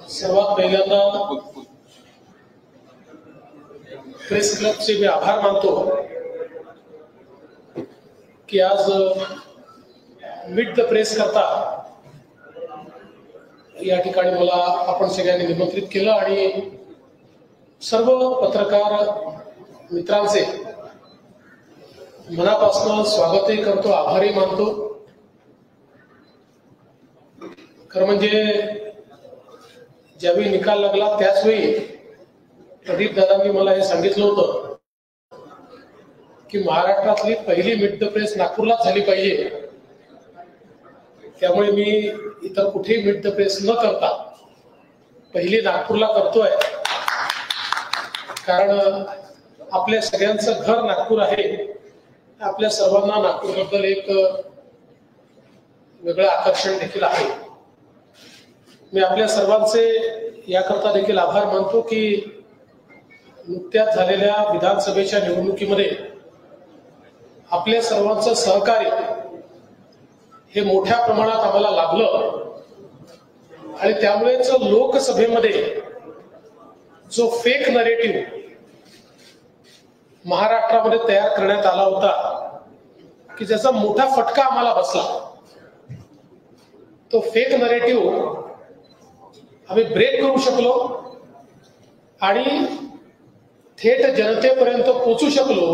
सर्वात पहिल्यांदा प्रेस क्लबचे मी आभार मानतो की आज मीट द प्रेस करता या ठिकाणी मला आपण सगळ्यांनी निमंत्रित केलं आणि सर्व पत्रकार मित्रांचे मनापासून स्वागतही करतो, आभारही मानतो। खरं म्हणजे ज्यावेळी निकाल लागला त्याचवेळी प्रदीप दादांनी मला हे सांगितलं होतं की महाराष्ट्रातली पहिली मीट द प्रेस नागपूरलाच झाली पाहिजे, त्यामुळे मी इतर कुठेही मीट द प्रेस न करता पहिली नागपूरला करतोय। कारण आपल्या सगळ्यांचं घर नागपूर आहे, आपल्या सर्वांना नागपूरबद्दल एक वेगळं आकर्षण देखील आहे। मी आपल्या सर्वांचे याकरता देखील आभार मानतो की नुकत्याच झालेल्या विधानसभेच्या निवडणुकीमध्ये आपल्या सर्वांचं सहकार्य हे मोठ्या प्रमाणात आम्हाला लाभलं आणि त्यामुळेच लोकसभेमध्ये जो फेक नरेटिव्ह महाराष्ट्रामध्ये तयार करण्यात आला होता की ज्याचा मोठा फटका आम्हाला बसला, तो फेक नरेटिव्ह आम्ही ब्रेक करू शकलो आणि थेट जनतेपर्यंत पोहोचू शकलो,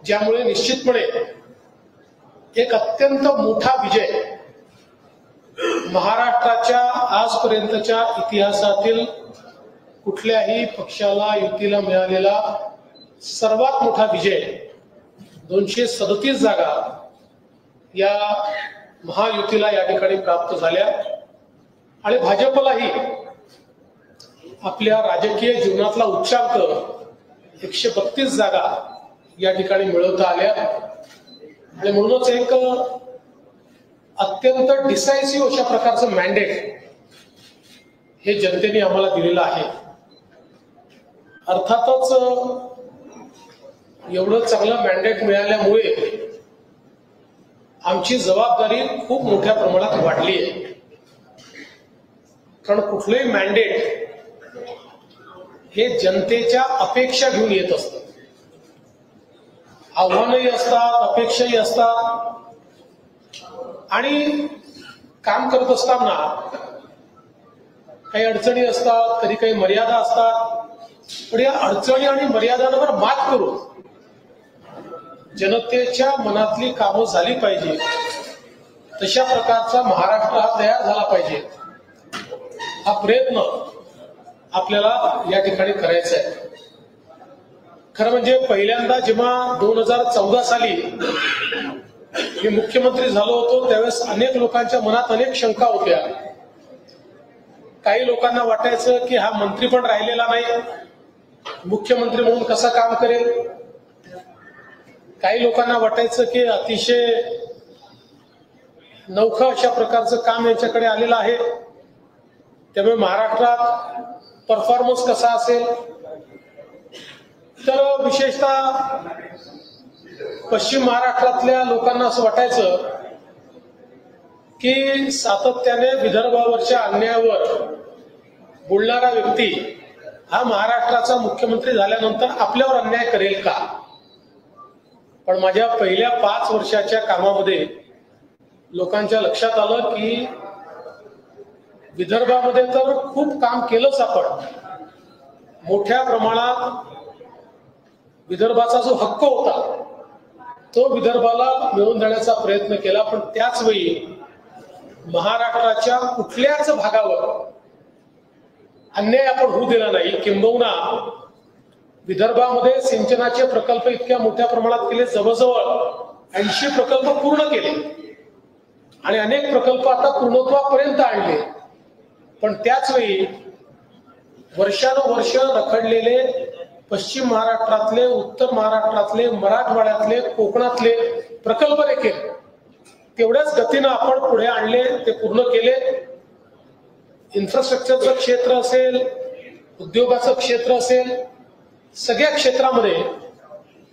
ज्यामुळे निश्चितपणे एक अत्यंत मोठा विजय महाराष्ट्राच्या आजपर्यंतच्या इतिहासातील कुठल्याही पक्षाला युतीला मिळालेला सर्वात मोठा विजय 237 जागा या महायुतीला या ठिकाणी प्राप्त झाल्या आणि भाजपलाही आपल्या राजकीय जीवनातला उच्चांक 132 जागा या ठिकाणी मिळवता आल्या आणि म्हणूनच एक अत्यंत डिसायसिव्ह अशा प्रकारचं मॅन्डेट हे जनतेने आम्हाला दिलेलं आहे। अर्थातच एवढं चांगलं मॅन्डेट मिळाल्यामुळे आमची जबाबदारी खूप मोठ्या प्रमाणात वाढली आहे। कारण कुठलंही मॅन्डेट हे जनतेच्या अपेक्षा घेऊन येत असतं, आव्हानही असतात, अपेक्षाही असतात आणि काम करत असताना काही अडचणी असतात, कधी काही मर्यादा असतात, पण या अडचणी आणि मर्यादांवर मात करून जनतेच्या मनातली कामं झाली पाहिजे, तशा प्रकारचा महाराष्ट्र हा तयार झाला पाहिजे, हा प्रयत्न आपल्याला या ठिकाणी करायचा आहे। खरं म्हणजे पहिल्यांदा जेव्हा 2014 साली मी मुख्यमंत्री झालो होतो त्यावेळेस अनेक लोकांच्या मनात अनेक शंका होत्या। काही लोकांना वाटायचं की हा मंत्री पण राहिलेला नाही, मुख्यमंत्री म्हणून कसं काम करेल। काही लोकांना वाटायचं की अतिशय नवखं अशा प्रकारचं काम यांच्याकडे आलेलं आहे, त्यामुळे महाराष्ट्रात परफॉर्मन्स कसा असेल। तर विशेषतः पश्चिम महाराष्ट्रातल्या लोकांना असं वाटायचं की सातत्याने विदर्भावरच्या अन्यायावर बोलणारा व्यक्ती हा महाराष्ट्राचा मुख्यमंत्री झाल्यानंतर आपल्यावर अन्याय करेल का। पण माझ्या पहिल्या 5 वर्षाच्या कामामध्ये लोकांच्या लक्षात आलं की विदर्भामध्ये तर खूप काम केलंच आपण, मोठ्या प्रमाणात विदर्भाचा जो हक्क होता तो विदर्भाला मिळवून देण्याचा प्रयत्न केला, पण त्याच वेळी महाराष्ट्राच्या कुठल्याच भागावर अन्याय आपण होऊ दिला नाही। किंबहुना विदर्भामध्ये सिंचनाचे प्रकल्प इतक्या मोठ्या प्रमाणात केले, जवळजवळ 80 प्रकल्प पूर्ण केले आणि अनेक प्रकल्प आता पूर्णत्वापर्यंत आणले, पण त्याच वेळी वर्षानुवर्ष रखडलेले पश्चिम महाराष्ट्रातले, उत्तर महाराष्ट्रातले, मराठवाड्यातले, कोकणातले प्रकल्प देखील तेवढ्याच गतीनं आपण पुढे आणले, ते पूर्ण केले। इन्फ्रास्ट्रक्चरचं क्षेत्र असेल, उद्योगाचं क्षेत्र असेल, सगळ्या क्षेत्रामध्ये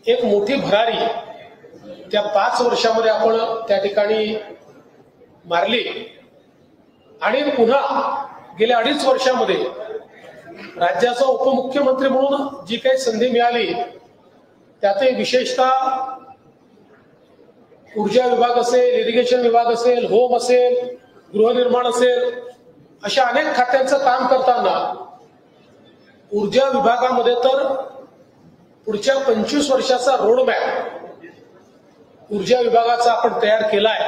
एक मोठी भरारी त्या 5 वर्षामध्ये आपण त्या ठिकाणी मारली आणि पुन्हा गेल्या 2.5 वर्षामध्ये राज्याचा उपमुख्यमंत्री म्हणून जी काही संधी मिळाली त्यातही विशेषतः ऊर्जा विभाग असेल, इरिगेशन विभाग असेल, होम असेल, गृहनिर्माण असेल, अशा अनेक खात्यांचं काम करताना ऊर्जा विभागामध्ये तर पुढच्या 25 वर्षाचा रोडमॅप ऊर्जा विभागाचा आपण तयार केलाय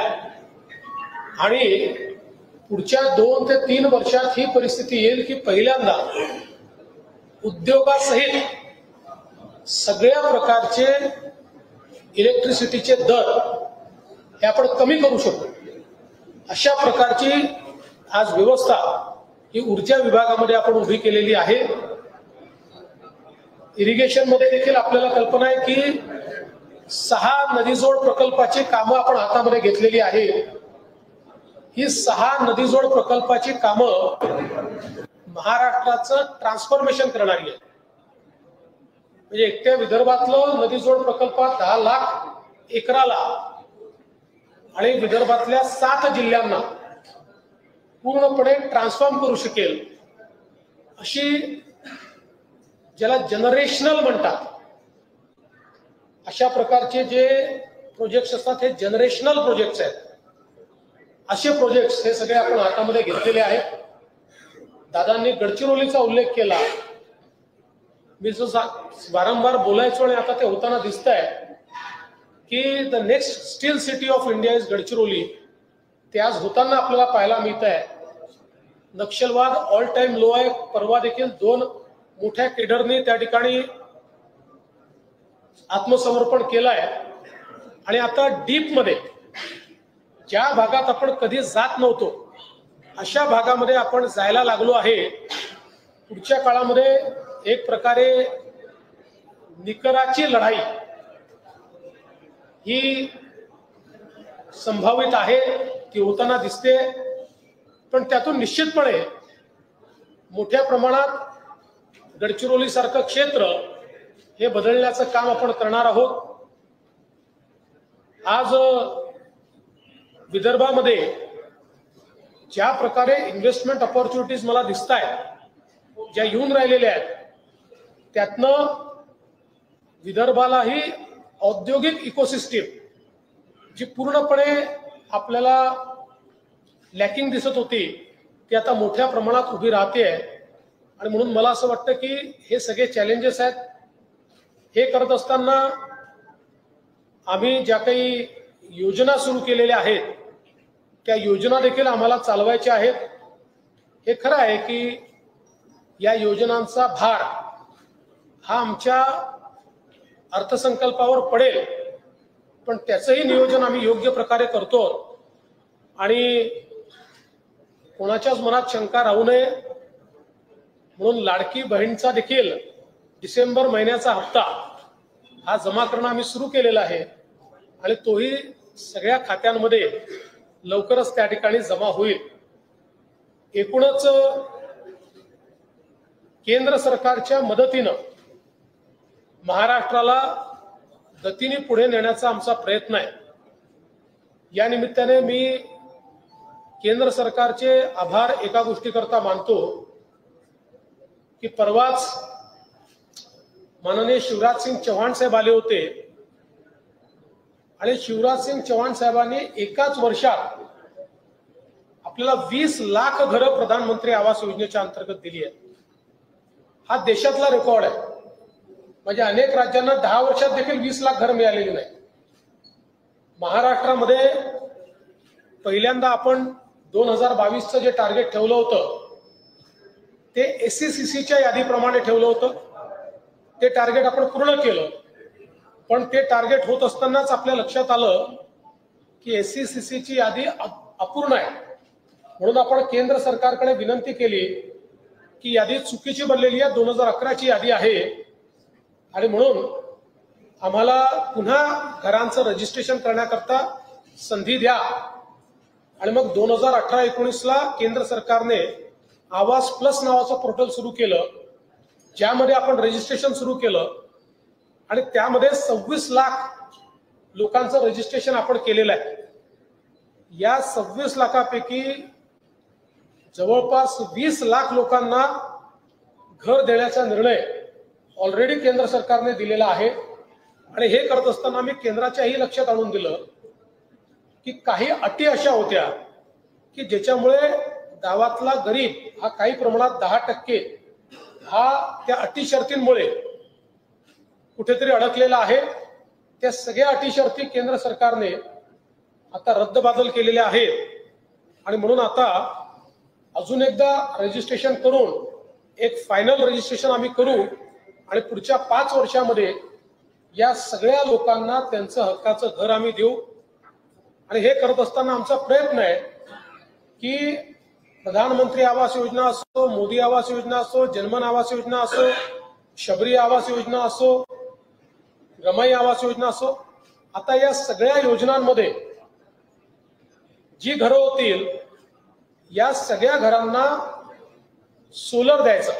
आणि पुढच्या 2 ते 3 वर्षात ही परिस्थिती येईल की पहिल्यांदा उद्योगासहित सगळ्या प्रकारचे इलेक्ट्रिसिटीचे दर हे आपण कमी करू शकतो. अशा प्रकारची आज व्यवस्था ही ऊर्जा विभागामध्ये आपण उभी केलेली आहे. इरिगेशन मध्ये देखील आपल्याला कल्पना आहे की 6 नदीजोड प्रकल्पाची कामं आपण हातामध्ये घेतलेली आहे. ही 6 नदीजोड प्रकल्पाची कामं महाराष्ट्राचं ट्रान्सफॉर्मेशन करणारी आहे. म्हणजे एकट्या विदर्भातलं नदीजोड प्रकल्पात 10 लाख एकराला आणि विदर्भातल्या 7 जिल्ह्यांना पूर्णपणे ट्रान्सफॉर्म करू शकेल अशी, ज्याला जनरेशनल म्हणतात, अशा प्रकारचे जे प्रोजेक्ट्स असतात हे जनरेशनल प्रोजेक्ट्स आहेत. असे प्रोजेक्ट्स हे सगळे आपण हातामध्ये घेतलेले आहेत. दादांनी गडचिरोलीचा उल्लेख केला. मी जो वारंवार बोलायचो आणि आता ते होताना दिसत आहे की the next steel city of India is Gadchiroli. ते आज होताना आपल्याला पाहायला मिळत आहे. नक्षलवाद ऑल टाइम लो आहे. परवा देखील 2 मोठ्या केडरनी त्या ठिकाणी आत्मसमर्पण केलंय आणि आता डीप मध्ये ज्या भागात आपण कधी जात नव्हतो अशा भागामध्ये आपण जायला लागलो आहे. पुढच्या काळामध्ये एक प्रकारे निकराची लढाई ही संभावित आहे, ती होताना दिसते. पण त्यातून निश्चितपणे मोठ्या प्रमाणात गडचिरोली सारखं क्षेत्र हे बदलण्याचं काम आपण करणार आहोत. आज विदर्भामध्ये ज्या प्रकारे इन्व्हेस्टमेंट ऑपॉर्च्युनिटीज मला दिसत आहेत, ज्या येऊन राहिलेल्या आहेत, त्यातनं विदर्भालाही औद्योगिक इकोसिस्टीम जी पूर्णपणे आपल्याला लॅकिंग दिसत होती ती आता मोठ्या प्रमाणात उभी राहते आहे. आणि म्हणून मला असं वाटतं की हे सगळे चॅलेंजेस आहेत. हे करत असताना आम्ही ज्या काही योजना सुरू केलेल्या आहेत त्या योजना देखील आम्हाला चालवायच्या आहेत. हे खरं आहे की या योजनांचा भार हा आमच्या अर्थसंकल्पावर पडेल, पण त्याचंही नियोजन आम्ही योग्य प्रकारे करतो. आणि कोणाच्याच मनात शंका राहू नये म्हणून लाडकी बहीणचा देखील डिसेंबर महिन्याचा हप्ता हा जमा करणं आम्ही सुरू केलेला आहे आणि तोही सगळ्या खात्यांमध्ये लवकरच त्या ठिकाणी जमा होईल. एकूणच केंद्र सरकारच्या मदतीनं महाराष्ट्राला गतीने पुढे नेण्याचा आमचा प्रयत्न आहे. या निमित्ताने मी केंद्र सरकारचे आभार एका गोष्टीकरता मानतो की परवाच माननीय शिवराज सिंग चौहान साहेब आले होते आणि शिवराज सिंग चौहान साहेबांनी एकाच वर्षात आपल्याला 20 लाख घरं प्रधानमंत्री आवास योजनेच्या अंतर्गत दिली आहेत. हा देशातला रेकॉर्ड आहे. म्हणजे अनेक राज्यांना 10 वर्षात देखील 20 लाख घरं मिळालेली नाही. महाराष्ट्रामध्ये पहिल्यांदा आपण 2022चं जे टार्गेट ठेवलं होतं ते SCCच्या यादीप्रमाणे ठेवलं होतं. ते टार्गेट आपण पूर्ण केलं, पण ते टार्गेट होत असतानाच आपल्या लक्षात आलं की SCCची यादी अपूर्ण आहे. म्हणून आपण केंद्र सरकारकडे विनंती केली की यादी चुकीची बनलेली आहे, 2011ची यादी आहे आणि म्हणून आम्हाला पुन्हा घरांचं रजिस्ट्रेशन करण्याकरता संधी द्या. आणि मग 2018-19ला केंद्र सरकारने आवास प्लस नावाचं पोर्टल सुरू केलं, ज्यामध्ये आपण रजिस्ट्रेशन सुरू केलं आणि त्यामध्ये 26 लाख लोकांचं रजिस्ट्रेशन आपण केलेलं आहे. या 26 लाखापैकी जवळपास 20 लाख लोकांना घर देण्याचा निर्णय ऑलरेडी केंद्र सरकारने दिलेला आहे। आणि हे करत असताना मी केंद्राच्याही लक्षात आणून दिलं की काही अटी अशा होत्या की ज्याच्यामुळे गावातला गरीब हा काही प्रमाणात 10% हा त्या अटी शर्तींमुळे कुठेतरी अडकलेला आहे। त्या सगळ्या अटी शर्ती केंद्र सरकारने आता रद्दबातल केलेल्या आहेत आणि म्हणून आता अजून एकदा रजिस्ट्रेशन करून एक फायनल रजिस्ट्रेशन आम्ही करू आणि पुढच्या 5 वर्षामध्ये या सगळ्या लोकांना त्यांचं हक्काचं घर आम्ही देऊ। आणि हे करत असताना आमचा प्रयत्न आहे की प्रधानमंत्री आवास योजना असो, मोदी आवास योजना असो, जन्मन आवास योजना असो, शबरी आवास योजना असो, रमाई आवास योजना असो, आता या सगळ्या योजनांमध्ये जी घरं होतील या सगळ्या घरांना सोलर द्यायचं,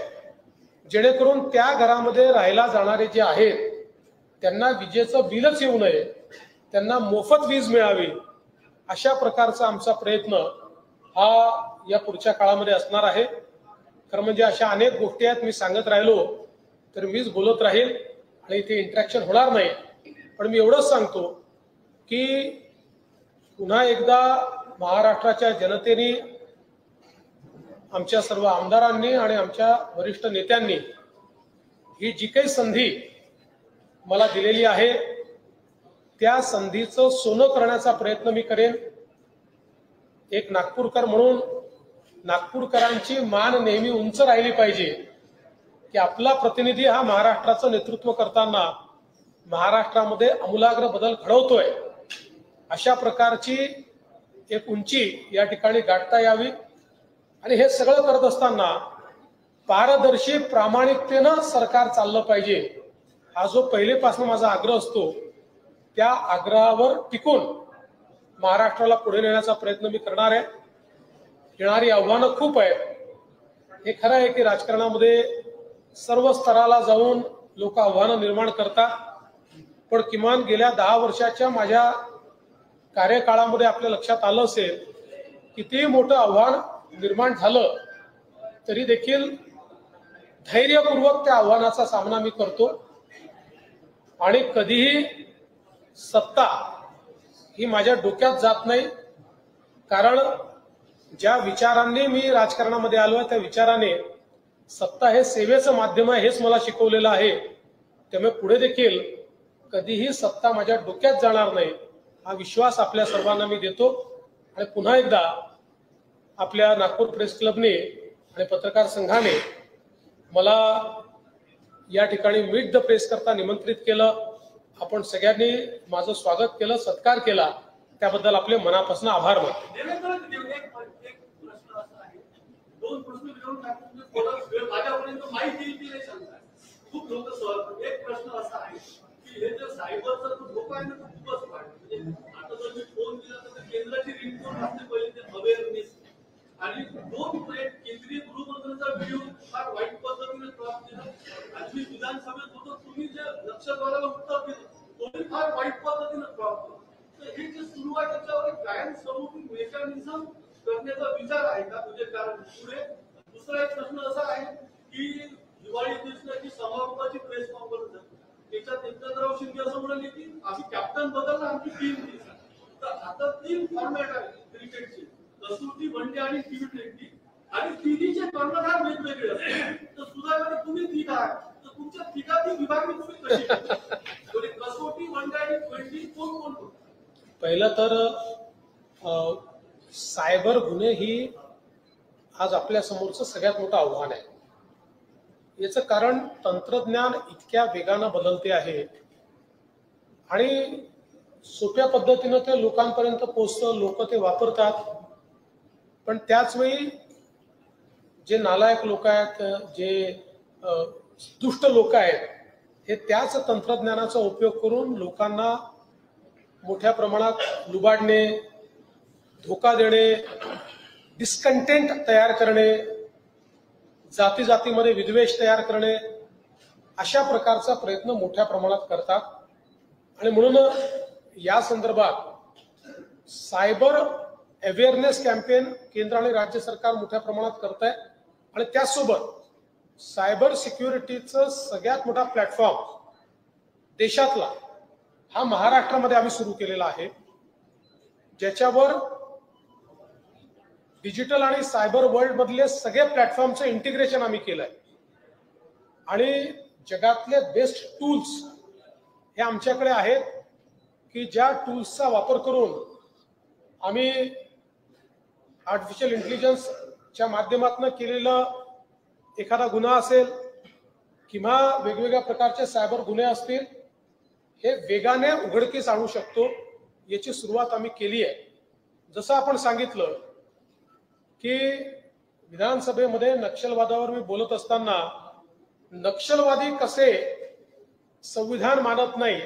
जेणेकरून त्या घरामध्ये राहायला जाणारे जे आहेत त्यांना विजेचं बिलच येऊ नये, त्यांना मोफत वीज मिळावी, अशा प्रकारचा आमचा प्रयत्न हा या पुढच्या काळामध्ये असणार आहे। खरं म्हणजे अशा अनेक गोष्टी आहेत, मी सांगत राहिलो तर मीच बोलत राहील आणि इथे इंटरॅक्शन होणार नाही। पण मी एवढंच सांगतो की पुन्हा एकदा महाराष्ट्राच्या जनतेने, आमच्या सर्व आमदारांनी आणि आमच्या वरिष्ठ नेत्यांनी ही जी काही संधी मला दिलेली आहे त्या संधीचं सोनं करण्याचा प्रयत्न मी करेन। एक नागपूरकर म्हणून नागपूरकरांची मान नेहमी उंच राहिली पाहिजे की आपला प्रतिनिधी हा महाराष्ट्राचं नेतृत्व करताना महाराष्ट्रामध्ये आमूलाग्र बदल घडवतोय, अशा प्रकारची एक उंची या ठिकाणी गाठता यावी। आणि हे सगळं करत असताना पारदर्शी प्रामाणिकतेनं सरकार चाललं पाहिजे, हा जो पहिलेपासून माझा आग्रह असतो त्या आग्रहावर टिकून महाराष्ट्राला पुढे नेण्याचा प्रयत्न मी करणार आहे। येणारी आव्हानं खूप आहेत। हे खरं आहे की राजकारणामध्ये सर्व स्तराला जाऊन लोक आव्हानं निर्माण करतात, पण किमान गेल्या 10 वर्षाच्या माझ्या कार्यकाळामध्ये आपल्या लक्षात आलं असेल किती मोठं आव्हान निर्माण झालं तरी देखील धैर्यपूर्वक त्या आव्हानाचा सामना मी करतो आणि कधीही सत्ता ही माझ्या डोक्यात जात नाही। कारण ज्या विचारांनी मी राजकारणामध्ये आलोय त्या विचाराने सत्ता हे सेवेचं माध्यम आहे हेच मला शिकवलेलं आहे। त्यामुळे पुढे देखील कधीही सत्ता माझ्या डोक्यात जाणार नाही हा विश्वास आपल्या सर्वांना मी देतो। आणि पुन्हा एकदा आपल्या नागपूर प्रेस क्लबने आणि पत्रकार संघाने मला या ठिकाणी मीट द प्रेस करता निमंत्रित केलं। आपण सगळ्यांनी माझं स्वागत केलं, सत्कार केला, त्याबद्दल आपले मनापासून आभार मानतो। दोन प्रश्न विचारून टाकून माझ्यापर्यंत माहिती येईल की नाही सांगता खूप लोक सवाल। एक प्रश्न असा आहे की हे जे सायबरचा जो धोका आहे ना तो खूपच वाढतो। म्हणजे आता जर मी फोन केला तर केंद्राची रिंगटोन असते पहिले ते अवेअरनेस आणि दोन केंद्रीय गृहमंत्र्यांचा व्हिडिओ फार वाईट पद्धतीने क्रॉप केला। आज मी विधानसभेत होतो, तुम्ही जे नक्षलवादाला उत्तर दिलं तोही फार वाईट पद्धतीने क्रॉप केलं। तर हे जे सुरू आहे त्याच्यावर एक कायमस्वरूपी मेकॅनिझम करण्याचा विचार आहे का तुझे? कारण पुढे दुसरा एक प्रश्न असा आहे की दिवाळी दिवसाची समारोपाची प्रेस कॉन्फरन्स आहे, त्याच्यात एकनाथराव शिंदे असं म्हणाले की आम्ही कॅप्टन बदलला, आमची टीम दिली। तर आता 3 फॉर्मॅट आहे क्रिकेटचे, कसोटी, वनडे आणि T20 आणि तिन्हीचे कर्णधार वेगवेगळे असतात। तर सुदैवाने तुम्ही 3 आहात, तर तुमच्या तिघांची विभागणी तुम्ही कशी करता? कसोटी, वनडे आणि T20 कोण कोण करतो? पहिलं तर सायबर गुन्हे ही आज आपल्या समोरचं सगळ्यात मोठं आव्हान आहे। याचं कारण तंत्रज्ञान इतक्या वेगानं बदलते आहे आणि सोप्या पद्धतीनं ते लोकांपर्यंत पोहोचतं, लोक ते वापरतात। पण त्याच वेळी जे नालायक लोक आहेत, जे दुष्ट लोक आहेत, हे त्याच तंत्रज्ञानाचा उपयोग करून लोकांना मोठ्या प्रमाणात लुबाडणे, धोका देणे, डिस्कंटेंट तयार करणे, जाती जातीमध्ये विद्वेष तयार करणे, अशा प्रकारचा प्रयत्न मोठ्या प्रमाणात करतात। आणि म्हणून या संदर्भात सायबर अवेअरनेस कॅम्पेन केंद्र आणि राज्य सरकार मोठ्या प्रमाणात करत आहे आणि त्याचसोबत सायबर सिक्युरिटीचं सगळ्यात मोठा प्लॅटफॉर्म देशातला हा महाराष्ट्रामध्ये आम्ही सुरू केलेला आहे, ज्याच्यावर डिजिटल आणि सायबर वर्ल्ड मधले सगळे प्लॅटफॉर्मचं इंटिग्रेशन आम्ही केलंय आणि जगातले बेस्ट टूल्स हे आमच्याकडे आहेत की ज्या टूल्सचा वापर करून आम्ही आर्टिफिशियल इंटेलिजन्सच्या माध्यमातून केलेलं एखादा गुन्हा असेल किंवा वेगवेगळ्या प्रकारचे सायबर गुन्हे असतील हे वेगाने उघडकीस आणू शकतो, याची सुरुवात आम्ही केली आहे. जसं आपण सांगितलं की विधानसभेमध्ये नक्षलवादावर मी बोलत असताना नक्षलवादी कसे संविधान मानत नाही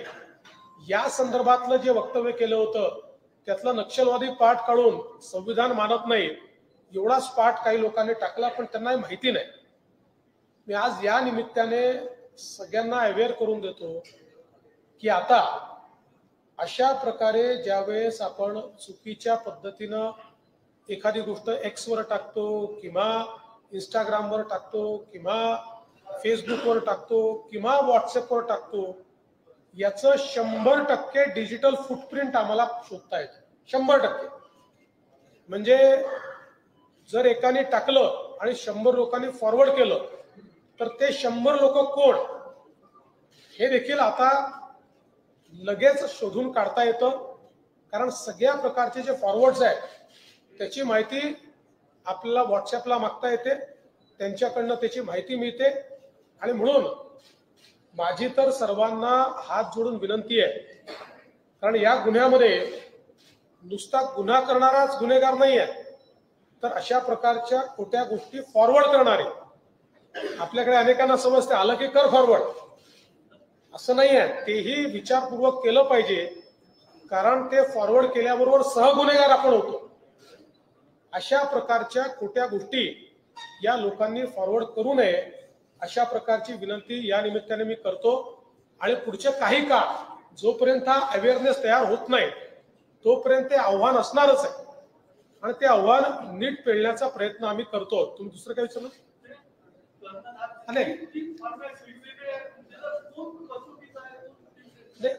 या संदर्भातलं जे वक्तव्य केलं होतं त्यातलं नक्षलवादी पाठ काढून संविधान मानत नाही एवढाच पाठ काही लोकांनी टाकला, पण त्यांना माहिती नाही. मी आज या निमित्ताने सगळ्यांना अवेअर करून देतो की आता अशा प्रकारे ज्यावेळेस आपण चुकीच्या पद्धतीनं एखादी गोष्ट एक्सवर टाकतो किंवा इंस्टाग्रामवर टाकतो किंवा फेसबुकवर टाकतो किंवा व्हॉट्सअपवर टाकतो, याचं 100% डिजिटल फुटप्रिंट आम्हाला शोधता येतं. 100%. म्हणजे जर एकाने टाकलं आणि 100 लोकांनी फॉरवर्ड केलं तर ते 100 लोक कोण हे देखील आता लगेच शोधून काढता येतं, कारण सगळ्या प्रकारचे जे फॉरवर्ड्स आहेत त्याची माहिती आपल्याला व्हॉट्सअपला मागता येते, त्यांच्याकडनं त्याची माहिती मिळते. आणि म्हणून माझी तर सर्वांना हात जोडून विनंती आहे, कारण या गुन्ह्यामध्ये नुसता गुन्हा करणाराच गुन्हेगार नाही आहे, तर अशा प्रकारच्या खोट्या गोष्टी फॉरवर्ड करणारे आपल्याकडे अनेकांना समजते आलं की कर फॉरवर्ड, असं नाही आहे. तेही विचारपूर्वक केलं पाहिजे, कारण ते फॉरवर्ड केल्याबरोबर सहगुन्हेगार आपण होतो. अशा प्रकारच्या खोट्या गोष्टी या लोकांनी फॉरवर्ड करू नये अशा प्रकारची विनंती या निमित्ताने मी करतो. आणि पुढचे काही काळ जोपर्यंत हा अवेअरनेस तयार होत नाही तोपर्यंत ते आव्हान असणारच आहे आणि ते आव्हान नीट पेलण्याचा प्रयत्न आम्ही करतो. तुम्ही दुसरं काय विचारलं?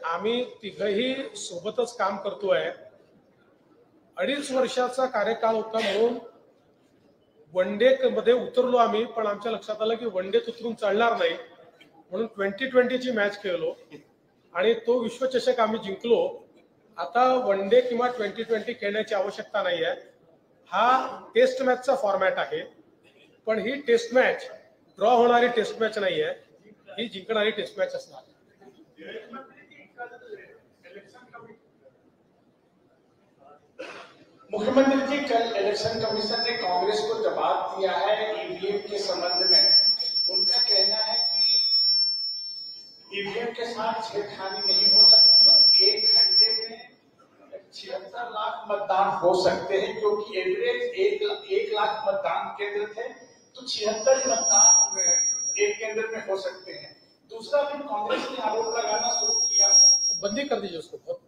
आम्ही तिघही सोबतच काम करतोय. 2.5 वर्षाचा कार्यकाळ होता म्हणून वन डे मध्ये उतरलो आम्ही, पण आमच्या लक्षात आलं की वन डेत उतरून चालणार नाही, म्हणून 2020ची मॅच खेळलो आणि तो विश्वचषक आम्ही जिंकलो. आता वन डे किंवा 2020 खेळण्याची आवश्यकता नाही आहे. हा टेस्ट मॅचचा फॉर्मॅट आहे, पण ही टेस्ट मॅच ड्रॉ होणारी टेस्ट मॅच नाही आहे, ही जिंकणारी टेस्ट मॅच असणार. मुख्यमंत्री जी, कल इलेक्शन कमीशन ने कांग्रेस को जवाब दिया है ईवीएम के संबंध में. उनका कहना है कि ईवीएम के साथ छेड़खानी नहीं हो सकती और 1 घंटे में 76 लाख मतदान हो सकते हैं, क्योंकि एवरेज 1 लाख मतदान केंद्र थे तो 76 मतदान एक केंद्र में हो सकते हैं. दूसरा भी कांग्रेस ने आरोप लगाना शुरू किया. बंदी कर दीजिए उसको.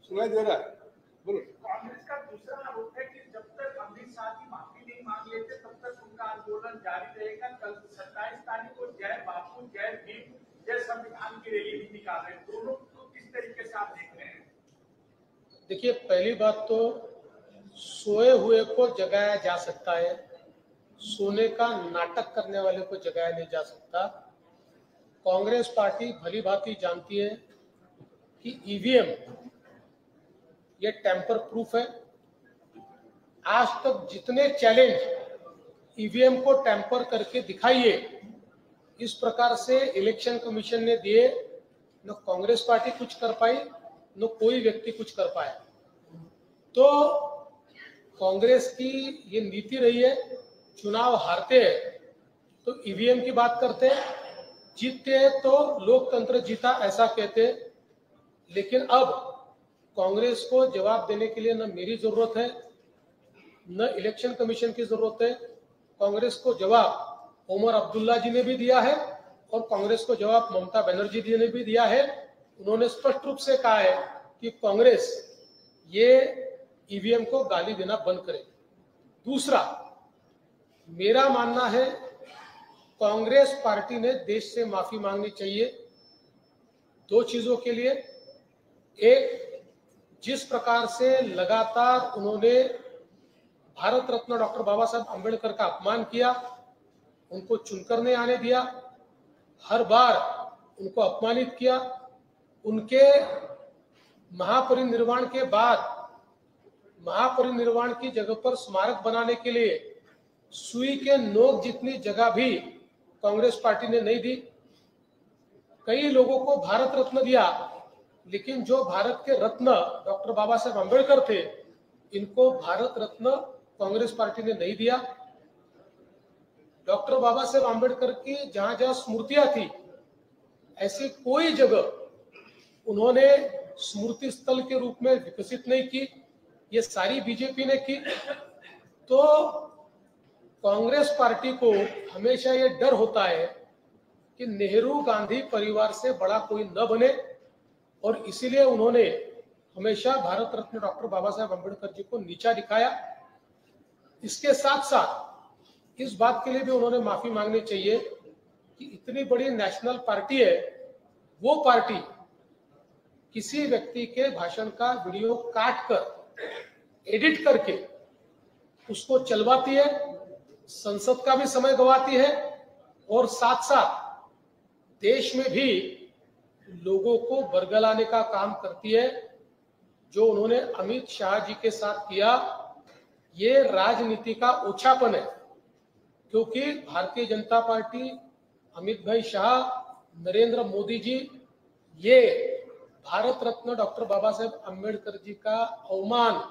सुनाई दे रहा है? कांग्रेस का दूसरा आरोप है कि जब तक अमित शाह की माफी नहीं मांग लेते तब तक उनका आंदोलन जारी रहेगा. कल 27 तारीख को जय बापू जय भीम जय संविधान की रैली भी निकाल रहे हैं. दोनों को किस तरीके से आप देख रहे हैं? देखिए, पहली बात तो सोए हुए को जगाया जा सकता है, सोने का नाटक करने वाले को जगाया नहीं जा सकता. कांग्रेस पार्टी भली भांति जानती है कि ईवीएम ये टेम्पर प्रूफ है. आज तक जितने चैलेंज ईवीएम को टेम्पर करके दिखाइए इस प्रकार से इलेक्शन कमीशन ने दिए, न कांग्रेस पार्टी कुछ कर पाई न कोई व्यक्ति कुछ कर पाया. तो कांग्रेस की ये नीति रही है, चुनाव हारते हैं तो ईवीएम की बात करते हैं, जीतते हैं तो लोकतंत्र जीता ऐसा कहते हैं. लेकिन अब कांग्रेस को जवाब देने के लिए न मेरी जरूरत है न इलेक्शन कमीशन की जरूरत है. कांग्रेस को जवाब उमर अब्दुल्ला जी ने भी दिया है और कांग्रेस को जवाब ममता बनर्जी जी ने भी दिया है. उन्होंने स्पष्ट रूप से कहा है कि कांग्रेस ये ईवीएम को गाली देना बंद करें। दूसरा, मेरा मानना है कांग्रेस पार्टी ने देश से माफी मांगनी चाहिए दो चीजों के लिए। एक, जिस प्रकार से लगातार उन्होंने भारत रत्न डॉक्टर बाबा साहब अम्बेडकर का अपमान किया, उनको चुनकर नहीं आने दिया, हर बार उनको अपमानित किया, उनके महापरिनिर्वाण के बाद महापरिनिर्वाण की जगह पर स्मारक बनाने के लिए सुई के नोक जितनी जगह भी कांग्रेस पार्टी ने नहीं दी। कई लोगों को भारत रत्न दिया, लेकिन जो भारत के रत्न डॉक्टर बाबा साहब अम्बेडकर थे, इनको भारत रत्न कांग्रेस पार्टी ने नहीं दिया। डॉक्टर बाबा साहब अम्बेडकर की जहां जहां स्मृतियां थी, ऐसी कोई जगह उन्होंने स्मृति स्थल के रूप में विकसित नहीं की, ये सारी बीजेपी ने की। तो कांग्रेस पार्टी को हमेशा ये डर होता है कि नेहरू गांधी परिवार से बड़ा कोई न बने, और इसीलिए उन्होंने हमेशा भारत रत्न डॉक्टर बाबा साहब अम्बेडकर जी को नीचा दिखाया। इसके साथ साथ इस बात के लिए भी उन्होंने माफी मांगनी चाहिए कि इतनी बड़ी नेशनल पार्टी है, वो पार्टी किसी व्यक्ति के भाषण का वीडियो काट कर एडिट करके उसको चलवाती है, संसद का भी समय गवाती है, और साथ साथ देश में भी लोगों को बरगलाने का काम करती है। जो उन्होंने अमित शाह जी के साथ किया, ये राजनीति का ओछापन है, क्योंकि भारतीय जनता पार्टी, अमित भाई शाह, नरेंद्र मोदी जी, ये भारत रत्न डॉक्टर बाबा साहेब अम्बेडकर जी का अवमान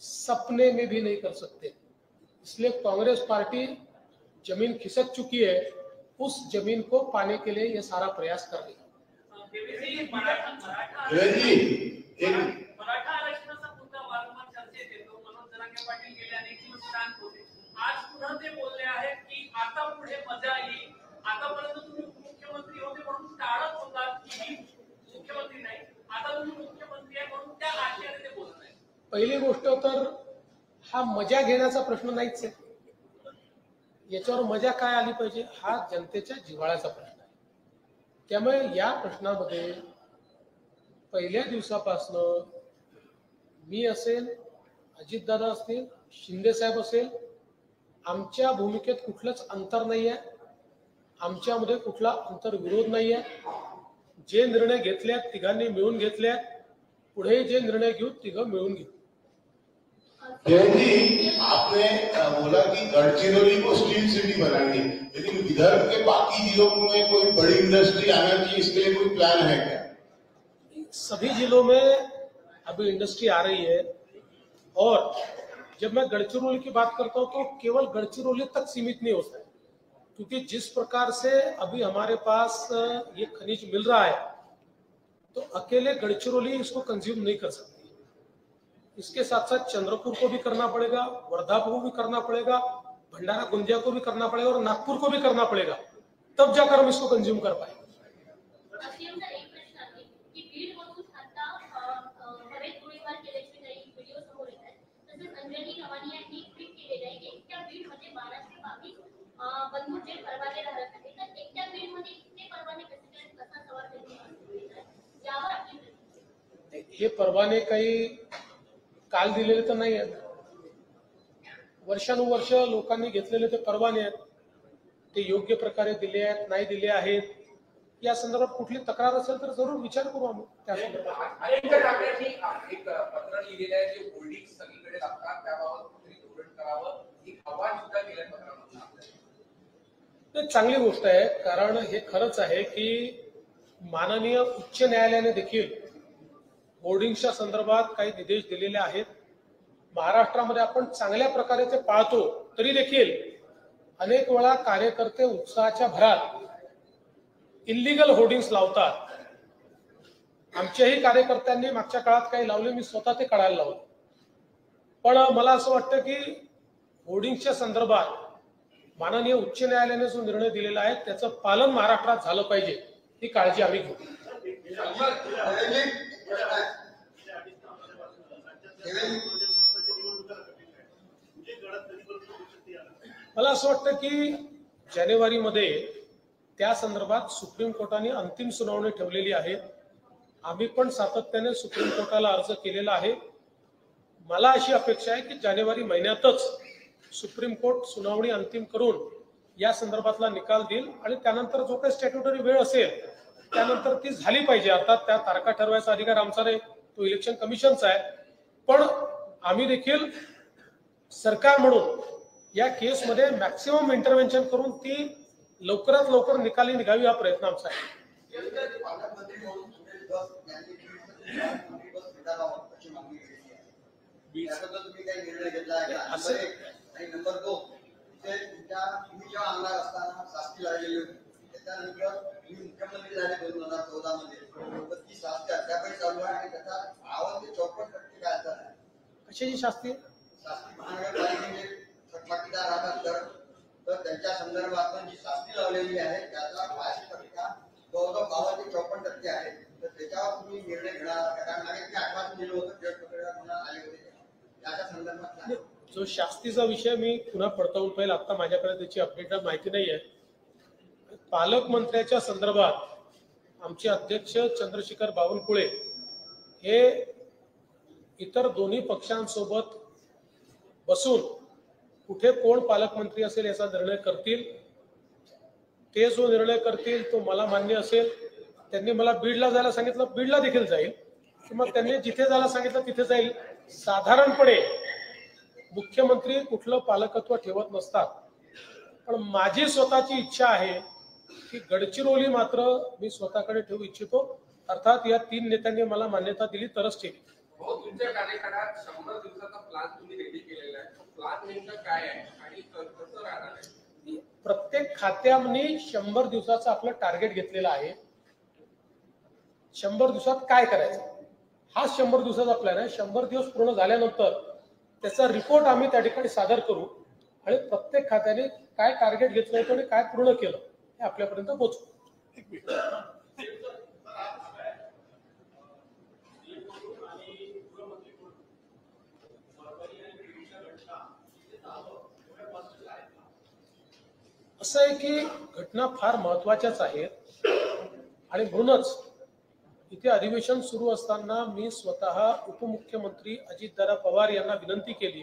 सपने में भी नहीं कर सकते। इसलिए कांग्रेस पार्टी जमीन खिसक चुकी है, उस जमीन को पाने के लिए ये सारा प्रयास कर रही है। मराठा आरक्षणाचा मुद्दा वारंवार चर्चेत येतो। मनोज जरांगे पाटील गेले अनेक दिवस शांत होते, आज पुन्हा ते बोलले आहेत की आता पुढे मजा येईल। आतापर्यंत तुम्ही उपमुख्यमंत्री होते म्हणून टाळत होतात की ही मुख्यमंत्री नाही, आता तुम्ही मुख्यमंत्री आहे म्हणून त्या आशयाने ते बोलत आहेत। पहिली गोष्ट तर हा मजा घेण्याचा प्रश्न नाहीच आहे, याच्यावर मजा काय आली पाहिजे हा जनतेच्या जिव्हाळ्याचा प्रश्न आहे। त्यामुळे या प्रश्नामध्ये पहिल्या दिवसापासून मी असेल, अजितदादा असतील, शिंदे साहेब असेल, आमच्या भूमिकेत कुठलंच अंतर नाही आहे, आमच्यामध्ये कुठला अंतर्विरोध नाही आहे। जे निर्णय घेतले तिघांनी मिळून घेतले, पुढे जे निर्णय घेऊ तिघं मिळून घेऊ। जयंत जी, आपने बोला कि गढ़चिरौली को स्टील सिटी बनाएंगे, लेकिन विदर्भ के बाकी जिलों में कोई बड़ी इंडस्ट्री आना चाहिए, इसके लिए कोई प्लान है क्या? सभी जिलों में अभी इंडस्ट्री आ रही है, और जब मैं गढ़चिरौली की बात करता हूं तो केवल गढ़चिरौली तक सीमित नहीं होता है, क्योंकि जिस प्रकार से अभी हमारे पास ये खनिज मिल रहा है, तो अकेले गढ़चिरौली इसको कंज्यूम नहीं कर सकती। इसके साथ साथ चंद्रपुर को भी करना पड़ेगा, वर्धा को भी करना पड़ेगा, भंडारा गोंदिया को भी करना पड़ेगा, और नागपुर को भी करना पड़ेगा, तब जाकर हम इसको कंज्यूम कर पाएंगे। हे परवाने काही काल दिलेले तर नाही आहेत, वर्षानुवर्ष लोकांनी घेतलेले ते परवाने आहेत, ते योग्य प्रकारे दिले आहेत नाही दिले आहेत, या संदर्भात कुठली तक्रार असेल तर जरूर विचार करू आम्ही त्या संदर्भात। अनेकदा ठाकरेंनी एक पत्र लिहिलेलं आहे जे होल्डिंग सगळीकडे लागतात, त्याबाबत कुठेतरी धोरण करावं, ही आव्हान सुद्धा केलं पत्रामध्ये। चांगली गोष्ट आहे, कारण हे खरंच आहे की माननीय उच्च न्यायालयाने देखील होर्डिंग्सच्या संदर्भात काही निर्देश दिलेले आहेत। महाराष्ट्रामध्ये आपण चांगल्या प्रकारे ते पाळतो, तरी देखील अनेक वेळा कार्यकर्ते उत्साहाच्या भरात इल्लीगल होर्डिंग्स लावतात। आमच्याही कार्यकर्त्यांनी मागच्या काळात काही लावले, मी स्वतः ते काढायला लावले, पण मला असं वाटतं की होर्डिंग्सच्या संदर्भात माननीय उच्च न्यायालयाने जो निर्णय दिलेला आहे त्याचं पालन महाराष्ट्रात झालं पाहिजे, ही काळजी आम्ही घेऊ। देवेंद्र मला असं वाटतं की जानेवारीमध्ये त्या संदर्भात सुप्रीम कोर्टाने अंतिम सुनावणी ठेवलेली आहे. आम्ही पण सातत्याने सुप्रीम कोर्टाला अर्ज केलेला आहे. मला अशी अपेक्षा आहे की जानेवारी महिन्यातच सुप्रीम कोर्ट सुनावणी अंतिम करून या संदर्भातला निकाल देईल आणि त्यानंतर जो काही स्टॅट्युटरी वेळ असेल त्यानंतर ती झाली पाहिजे. अर्थात त्या तारखा ठरवायचा अधिकार आमचा नाही, तो इलेक्शन कमिशनचा आहे. पण आम्ही देखील सरकार म्हणून या केसमध्ये मॅक्सिमम इंटरव्हेन्शन करून ती लवकरात लवकर निकाली निघावी हा प्रयत्न आमचा आहे. पालकमंत्री म्हणून सुरेश धस यांनी बस विधानावर अशी मागणी केली आहे. याबद्दल तुम्ही काही निर्णय घेतला आहे का? नंबर 1 आणि नंबर 2 ते तुम्ही जेव्हा आमदार असताना शास्ती लागलेली होती, त्याच्यानंतर तुम्ही मुख्यमंत्री झाले 2014 मध्ये, तर ती शास्ती अद्यापही चालू आहे आणि त्याचा 52% काय झाला आहे? कशाची शास्ती? शास्ती महानगरपालिकेचे थकबाकीदार राहतात तर त्यांच्या संदर्भात जी शास्ती लावलेली आहे त्याचा 52% जवळजवळ 52% आहे. तर त्याच्यावर तुम्ही निर्णय घेणार, कारण मागे आठवण दिलं होतं जज पकडण्यात आले होते त्याच्या संदर्भात जो शास्तीचा विषय मी पुन्हा पडताळून पाहिजे. आता माझ्याकडे त्याची अपडेट माहिती नाही आहे. पालकमंत्र्याच्या संदर्भात आमचे अध्यक्ष चंद्रशेखर बावनकुळे हे इतर दोन्ही पक्षांसोबत बसून कुठे कोण पालकमंत्री असेल याचा निर्णय करतील. ते जो निर्णय करतील तो मला मान्य असेल. त्यांनी मला बीडला जायला सांगितलं, बीडला देखील जाईल, किंवा त्यांनी जिथे जायला सांगितलं तिथे जाईल. साधारणपणे मुख्यमंत्री कुठलं पालकत्व ठेवत नसतात, पण माझी स्वतःची इच्छा आहे की गडचिरोली मात्र मी स्वतःकडे ठेवू इच्छितो. अर्थात या 3 नेत्यांनी मला मान्यता दिली तरच ठेवी. तुमच्या कार्यकाळात 100 दिवसाचा प्लॅन तुम्ही रेडी केलेला आहे. प्लॅन नेमका काय आहे आणि कसं राहणार आहे? प्रत्येक खात्याने 100 दिवसाचं आपलं टार्गेट घेतलेलं आहे. 100 दिवसात काय करायचं हा 100 दिवसाचा प्लॅन आहे. 100 दिवस पूर्ण झाल्यानंतर त्याचा रिपोर्ट आम्ही त्या ठिकाणी सादर करू आणि प्रत्येक खात्याने काय टार्गेट घेतलं होतं आणि काय पूर्ण केलं हे आपल्यापर्यंत पोहोचू. असं आहे की घटना फार महत्वाच्याच आहेत आणि म्हणूनच इथे अधिवेशन सुरू असताना मी स्वतः उपमुख्यमंत्री अजितदादा पवार यांना विनंती केली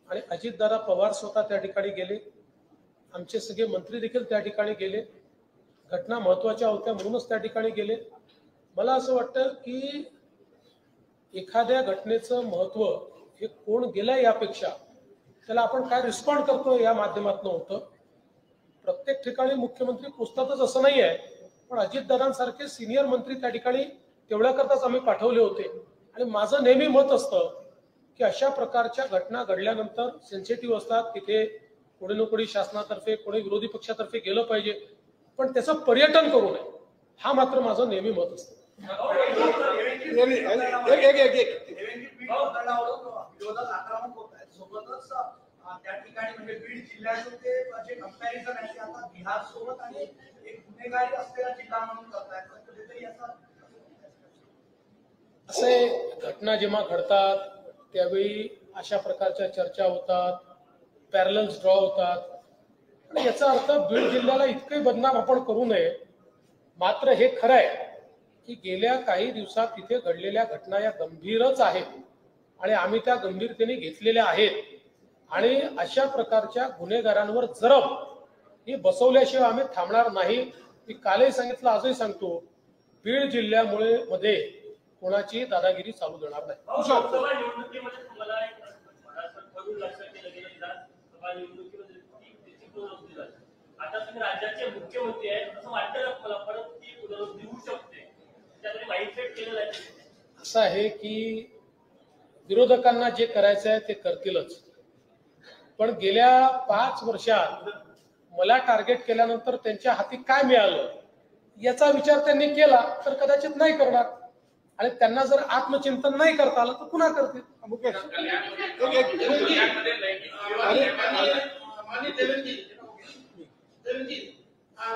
आणि अजितदादा पवार स्वतः त्या ठिकाणी गेले. आमचे सगळे मंत्री देखील त्या ठिकाणी गेले. घटना महत्वाच्या होत्या म्हणूनच त्या ठिकाणी गेले. मला असं वाटतं की एखाद्या घटनेचं महत्व हे कोण गेलं यापेक्षा त्याला आपण काय रिस्पॉन्ड करतो या माध्यमातून होतं. प्रत्येक ठिकाणी मुख्यमंत्री पोचतातच असं नाही आहे, पण अजितदादांसारखे सिनियर मंत्री त्या ठिकाणी तेवढ्याकरताच आम्ही पाठवले होते. आणि माझं नेहमी मत असतं की अशा प्रकारच्या घटना घडल्यानंतर सेन्सिटिव्ह असतात, तिथे कोणी ना कोणी शासनातर्फे कोणी विरोधी पक्षातर्फे गेलं पाहिजे, पण त्याचं पर्यटन करू नये हा मात्र माझं नेहमी मत असतं. सोबतच त्या ठिकाणी म्हणजे बीड जिल्ह्याचं ते जे कंपॅरिझन आहे ते आता बिहार सोबत आणि एक गुन्हेगारी असलेला जिल्हा म्हणून करतायत. कधीतरी असे घटना जेव्हा घडतात त्यावेळी अशा प्रकारच्या चर्चा होतात, पॅरलल्स ड्रॉ होतात. आणि याचा अर्थ बीड जिल्ह्याला इतके बदनाम आपण करू नये. मात्र हे खरं आहे की गेल्या काही दिवसात तिथे घडलेल्या घटना या गंभीरच आहेत आणि आम्ही त्या गंभीरतेने घेतलेल्या आहेत. आणि अशा प्रकारच्या गुन्हेगारांवर जरब ही बसवल्याशिवाय आम्ही थांबणार नाही. मी कालही सांगितलं, आजही सांगतो, बीड जिल्ह्यामुळे मध्ये कोणाची दादागिरी चालू देणार नाही. लोकसभा निवडणुकीमध्ये तुम्हाला एक ठरवून लक्षात केलं गेलं विधानसभा निवडणुकीमध्ये त्याची पुनरावृत्ती झाली. आता तुम्ही राज्याचे मुख्यमंत्री आहेत असं वाटतं का मला परत ती पुनरावृत्ती होऊ शकते? त्यासाठी माइंडसेट केलेलं आहे. असं आहे की विरोधकांना जे करायचं आहे ते करतीलच, पण गेल्या 5 वर्षात मला टार्गेट केल्यानंतर त्यांच्या हाती काय मिळालं याचा विचार त्यांनी केला तर कदाचित नाही करणार. आणि त्यांना जर आत्मचिंतन नाही करता आलं तर पुन्हा करतील.